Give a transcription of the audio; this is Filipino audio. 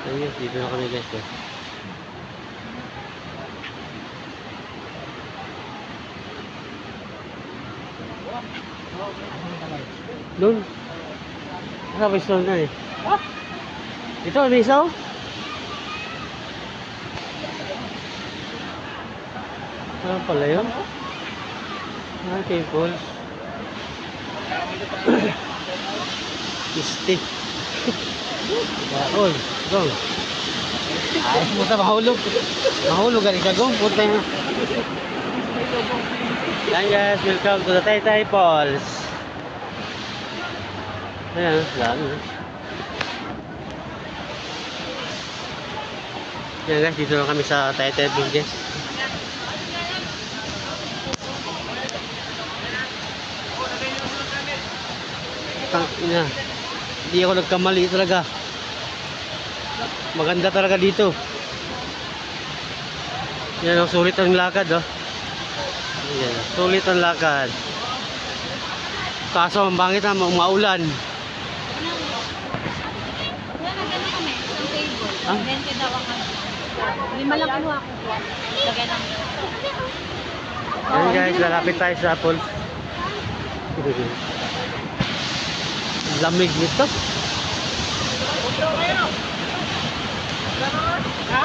Ayun, dito na kami guys. Doon. Ano ba yung na eh? Ito, may isaw? Ano pala yun? Cables. Stick. Baon. Gong. Ay, puta, mahulog. Mahulog, galing ka, Gong. Puta yun. Yan guys, welcome to the Taytay Falls. Ayan, dami. Yan guys, dito lang kami sa Taytay Falls. Tangina. Hindi ako nagkamali talaga. Maganda talaga dito. Yan, sulit ang lakad, oh. Yan, sulit ang lakad. Kaso ang bangit na maulan. Ah? 20 daw ang ano. 5 lang kinuha ko. Lagay lang. Yan guys, lalapit tayo sa falls. Lamig nito. Ha?